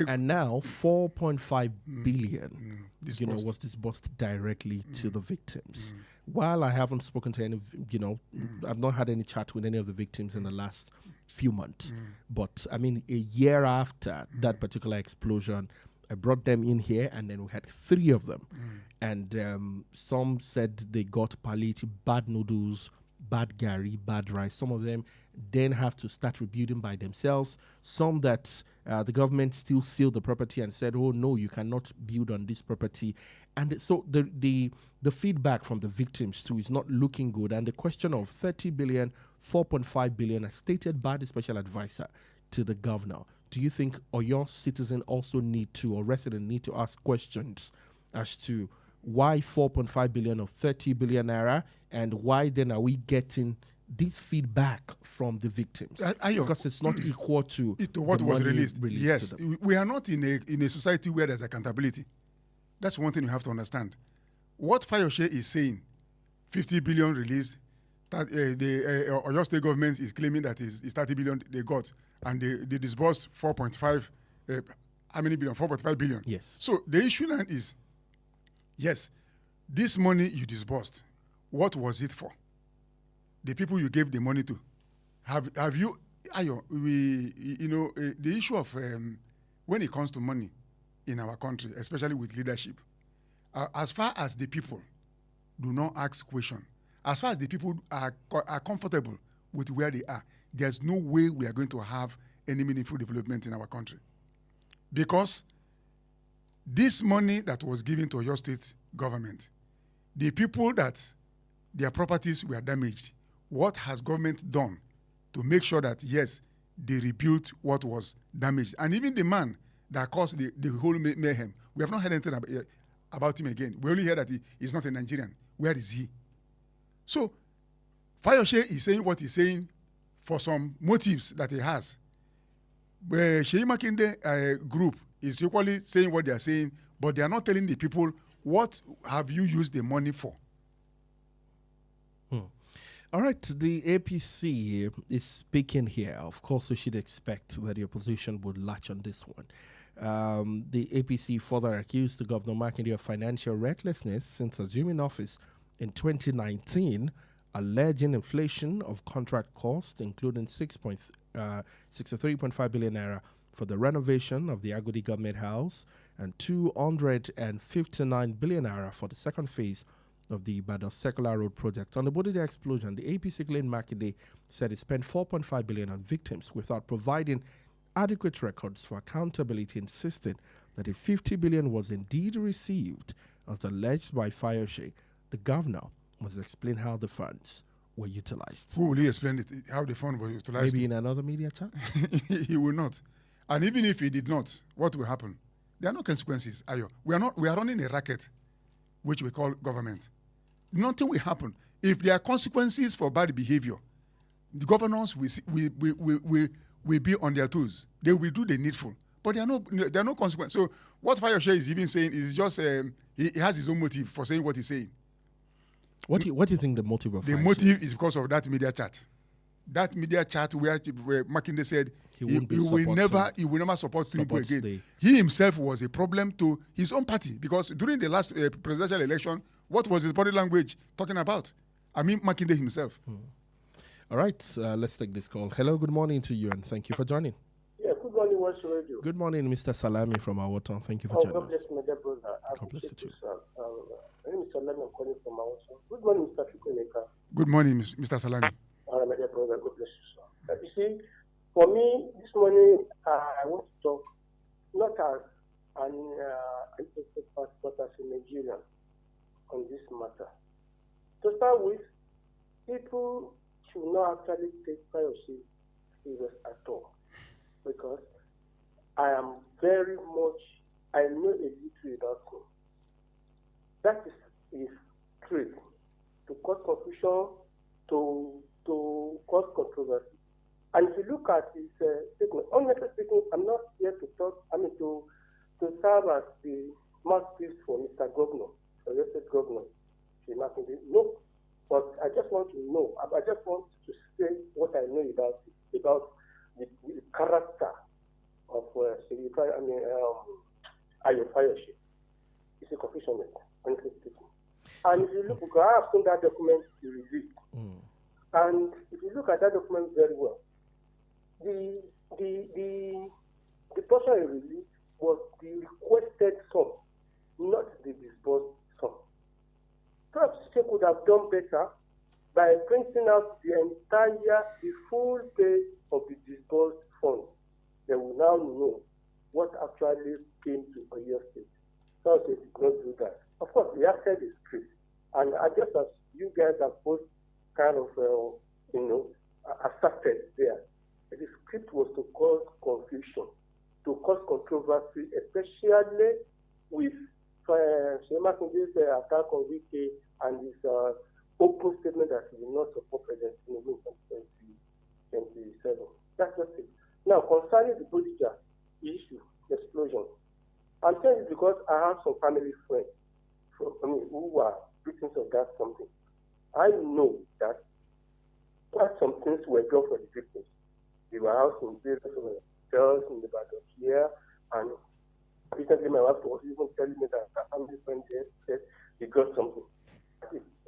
And now 4.5 billion was disbursed directly to the victims. While I haven't spoken to any, I've not had any chat with any of the victims in the last few months. But I mean, a year after that particular explosion, I brought them in here, and then we had 3 of them. And some said they got palliative, bad noodles, bad gari, bad rice. Some of them then have to start rebuilding by themselves. Some that the government still sealed the property and said, oh, no, you cannot build on this property. And so the feedback from the victims, too, is not looking good. And the question of 30 billion, 4.5 billion, as stated by the special advisor to the governor, do you think your citizen also need to, or resident need to ask questions as to why 4.5 billion of 30 billion naira, and why then are we getting this feedback from the victims? Because it's not equal to what was released. Yes, we are not in a society where there's accountability. That's one thing you have to understand. What Fayose is saying, 50 billion released, that the Oyo State government is claiming that is 30 billion they got, and they disbursed 4.5. How many billion? 4.5 billion. Yes. So the issue now is, yes, this money you disbursed, what was it for? The people you gave the money to, have you? Ayo, the issue of when it comes to money in our country, especially with leadership, as far as the people do not ask questions, as far as the people are comfortable with where they are, there's no way we are going to have any meaningful development in our country. Because this money that was given to your state government, the people that their properties were damaged, what has government done to make sure that, yes, they rebuilt what was damaged? And even the man that caused the whole mayhem, we have not heard anything about him again. We only hear that he is not a Nigerian. Where is he? So, Fayose is saying what he's saying for some motives that he has. The Seyi Makinde group is equally saying what they are saying, but they are not telling the people, what have you used the money for? All right, the APC is speaking here. Of course, we should expect that the opposition would latch on this one. The APC further accused the Governor Makinde of financial recklessness since assuming office in 2019, alleging inflation of contract costs, including 63.5 billion naira for the renovation of the Agodi Government House and 259 billion naira for the second phase of the Ibadan Circular Road project. On the Bodija explosion, the APC claimed Makinde said he spent 4.5 billion on victims without providing adequate records for accountability, insisting that if 50 billion was indeed received, as alleged by Fayose, the governor must explain how the funds were utilized. Who will he explain it, how the fund was utilized? Maybe in another media chat? He will not. And even if he did not, what will happen? There are no consequences, Ayo. We are running a racket, which we call government. Nothing will happen. If there are consequences for bad behavior, the governors will be on their toes. They will do the needful. But there are no consequences. So what Fayose is even saying is just, he has his own motive for saying what he's saying. What do you think the motive of the motive is because of that media chat. That media chat where Makinde said he will never support Tinubu again. He himself was a problem to his own party because during the last presidential election, what was his body language talking about? I mean, Makinde himself. All right, let's take this call. Hello, good morning to you, and thank you for joining. Yeah, good morning, West Radio. Good morning, Mr. Salami from Awotan. Thank you for joining God bless us. my dear brother. God bless you too. My name is Salami. I'm calling from Awotan. Good morning, Mr. Chukwemeka. Good morning, Mr. Salami. My dear brother, God bless you, sir. You see, for me, this morning, I want to talk not as an interested party, but as a Nigerian on this matter. To start with, people should not actually take privacy serious at all, because I am very much, I know a little about him. That is his trait, to cause confusion, to cause controversy. And if you look at his statement, honestly speaking, I'm not here to talk, to serve as the mouthpiece for Mr. Governor, for the state governor. No, but I just want to know, I just want to say what I know about the character of Ayo Fayoshe. It's a confusionist, honestly speaking. And if you look, because I have seen that document you released, and if you look at that document very well, the portion you released was the requested sum, not the disbursed sum. Perhaps she could have done better by printing out the full pay of the disbursed funds. They will now know what actually came to Oyo State. So they did not do that. Of course, we have said the script, and I guess as you guys have both kind of, asserted there, the script was to cause confusion, to cause controversy, especially with Shema Kunde's attack on Wike and his open statement that he will not support President Tinubu in 2027. That's just it. Now, concerning the Bodija issue, explosion, I'm saying it because I have some family friends who are victims of that something. I know that some things were done for the victims. They were housed in various hotels in the back of here, and recently my wife was even telling me that a family friend there said he got something.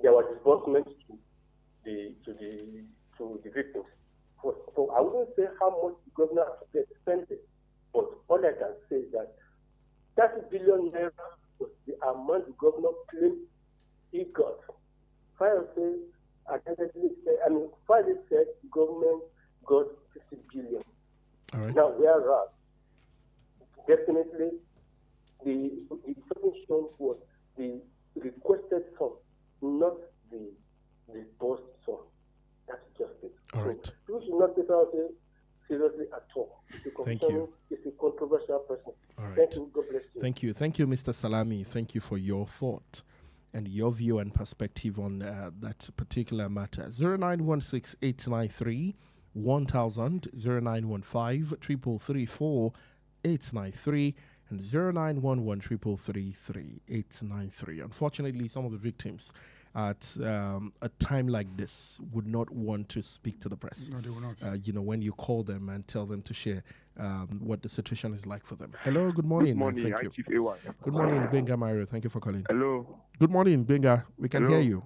There was disbursement to the victims. So I wouldn't say how much the governor has to spend it, but all I can say is that 30 billion naira was the amount the governor claimed he got. Friday said the government got 50 billion. All right. Now, whereas definitely the information was the requested sum, not the disbursed sum. That's just it. All right. So we should not take it seriously at all. Thank you. It's a controversial person. All right. Thank you. God bless you. Thank you. Thank you, Mr. Salami. Thank you for your thought and your view and perspective on that particular matter. 0916-893-1000, 0915-333-4893, and 0911-333-893. Unfortunately, some of the victims at a time like this would not want to speak to the press. No, they will not. When you call them and tell them to share what the situation is like for them. Hello, good morning. Good morning, thank you. Chief Ewa. Good morning, Benga Mario. Thank you for calling. Hello. Good morning, Benga. We can Hello. hear you.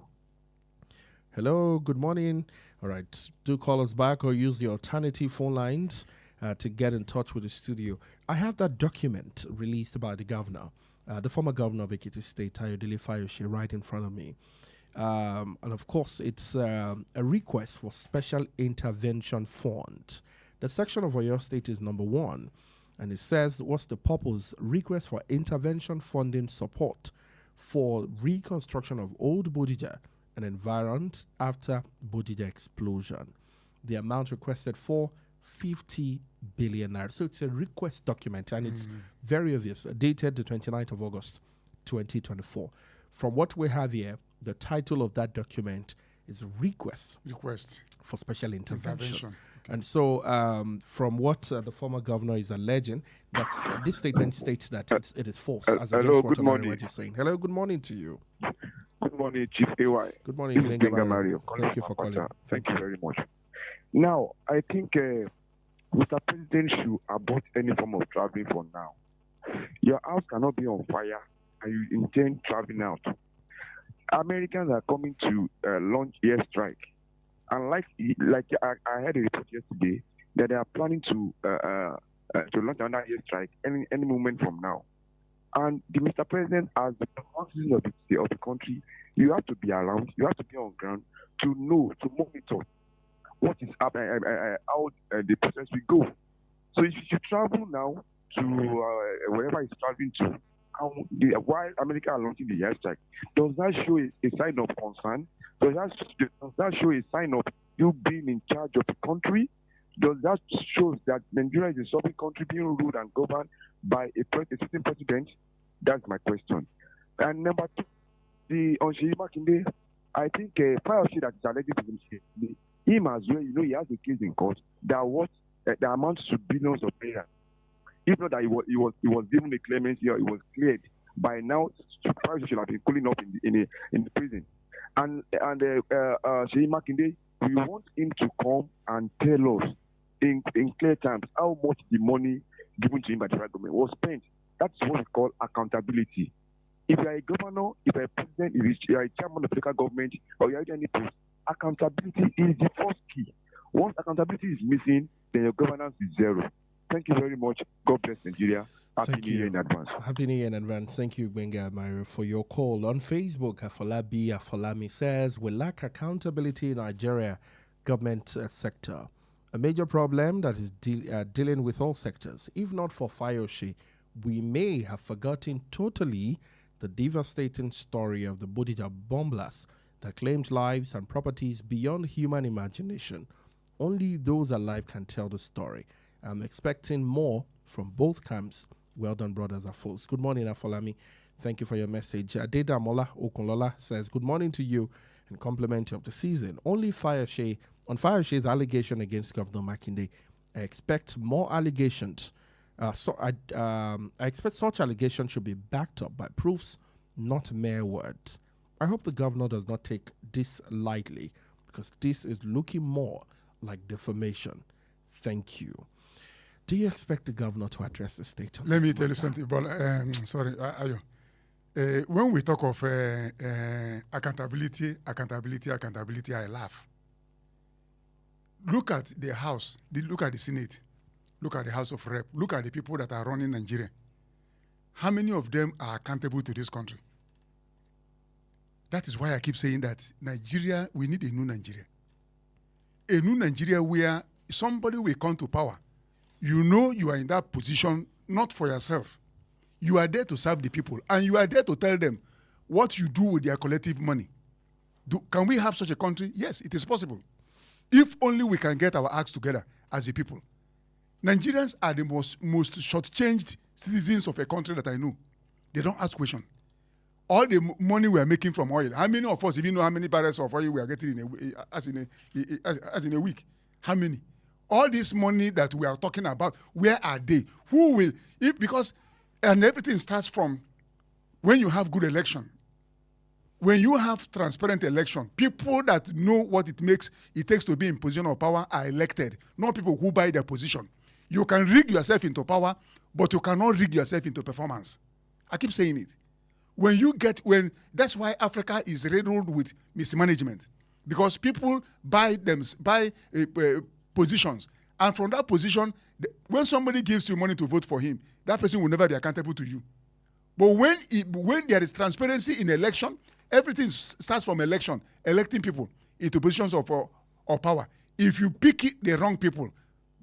Hello, good morning. All right, do call us back or use the alternative phone lines to get in touch with the studio. I have that document released by the governor, the former governor of Ekiti State, Ayo Fayoshe, right in front of me. And of course, it's a request for special intervention fund. The section of Oyo State is number 1, and it says, what's the purpose? Request for intervention funding support for reconstruction of old Bodija and environs after Bodija explosion. The amount requested for 50 billion naira. So it's a request document, and it's very obvious, dated the 29th of August, 2024. From what we have here, the title of that document is Request for Special Intervention. Okay. And so, from what the former governor is alleging, this statement states that it is false, as against what you're saying. Hello, good morning to you. Good morning, Chief AY. Good morning, This is Benga Benga Mario. Mario. Thank you for calling. Thank you very much. Now, I think Mr. President should abort any form of traveling for now. Your house cannot be on fire and you intend traveling out. Americans are coming to launch airstrike. And like I heard a report yesterday that they are planning to launch another airstrike any moment from now. And the Mr. President, as the citizen of the country, you have to be around, you have to be on ground to know, to monitor what is happening, how the process will go. So if you travel now to wherever it's traveling to, why America are launching the airstrike, does that show a sign of concern? Does that show a sign of you being in charge of the country? Does that show that Nigeria is a sovereign country being ruled and governed by a sitting president? That's my question. And number two, on Sheyi Makinde, I think Fayose that is alleged to him as well, he has a case in court that amounts to billions of naira. If not that he was given a clemency or he was cleared, by now Fayose should have been cooling off in the prison. And Sheyi Makinde, we want him to come and tell us in clear terms how much the money given to him by the federal government was spent. That's what we call accountability. If you are a governor, if you are a president, if you are a chairman of the local government, or you are in any post, accountability is the first key. Once accountability is missing, then your governance is zero. Thank you very much. God bless Nigeria. Happy New Year in advance. Happy New Year in advance. Thank you, Benga Mario, for your call. On Facebook, Afolabi says, we lack accountability in Nigeria government sector. A major problem that is dealing with all sectors. If not for Fayose, we may have forgotten totally the devastating story of the Bodija bomb blast that claimed lives and properties beyond human imagination. Only those alive can tell the story. I'm expecting more from both camps. Well done, brothers and foes. Good morning, Afolami. Thank you for your message. Adedamola Okunlola says, good morning to you and compliment of the season. Only Fayose, on Fayose's allegation against Governor Makinde, I expect more allegations. I expect such allegations should be backed up by proofs, not mere words. I hope the governor does not take this lightly, because this is looking more like defamation. Thank you. Do you expect the governor to address the state of Let me tell you something, but sorry, Ayo. When we talk of accountability, I laugh. Look at the House, look at the Senate, look at the House of Rep, look at the people that are running Nigeria. How many of them are accountable to this country? That is why I keep saying that Nigeria, we need a new Nigeria. A new Nigeria where somebody will come to power. You know you are in that position not for yourself. You are there to serve the people, and you are there to tell them what you do with their collective money. Can we have such a country? Yes, it is possible. If only we can get our acts together as a people. Nigerians are the most shortchanged citizens of a country that I know. They don't ask questions. All the money we are making from oil, how many of us even know how many barrels of oil we are getting as in a week? How many? All this money that we are talking about, where are they? Who will? And everything starts from when you have good election. When you have transparent election, people that know what it takes to be in position of power are elected, not people who buy their position. You can rig yourself into power, but you cannot rig yourself into performance. I keep saying it. That's why Africa is riddled with mismanagement, because people buy positions, and from that position, when somebody gives you money to vote for him, that person will never be accountable to you. But when there is transparency in election, everything starts from election, electing people into positions of power. If you pick the wrong people,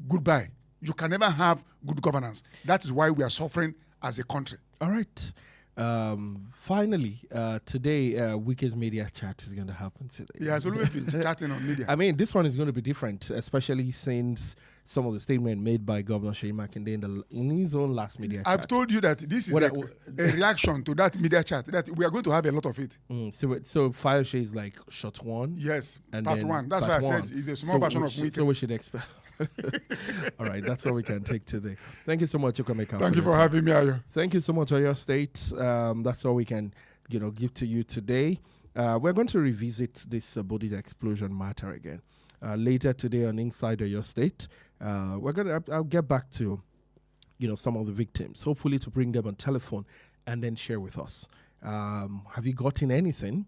goodbye. You can never have good governance. That is why we are suffering as a country. All right. Finally, today, Weekend's Media Chat is going to happen today. Yeah, it's always been chatting on media. I mean, this one is going to be different, especially since some of the statement made by Governor Sheyi Makinde in his own last media chat. I've told you that this is a reaction to that media chat, that we are going to have a lot of it. So Fayose is like shot one? Yes, and part one. That's why I said it's a small version of Weekend. So we should expect... All right, that's all we can take today. Thank you so much, Chukwemeka. Thank you for having me, Ayo. Thank you so much, Ayo State. That's all we can, give to you today. We're going to revisit this Bodija explosion matter again later today on Inside Your State. I'll get back to some of the victims, hopefully to bring them on telephone and then share with us. Have you gotten anything?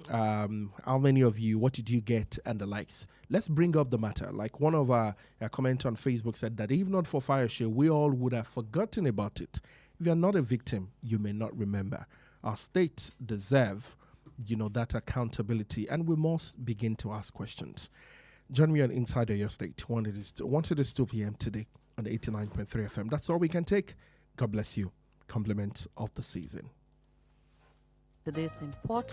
How many of you, what did you get, and the likes? Let's bring up the matter. Like one of our comment on Facebook said that if not for Fire Share, we all would have forgotten about it. If you're not a victim, you may not remember. Our states deserve, that accountability, and we must begin to ask questions. Join me on Inside Your State. Once it is 2 p.m. today on 89.3 FM. That's all we can take. God bless you. Compliments of the season. To this important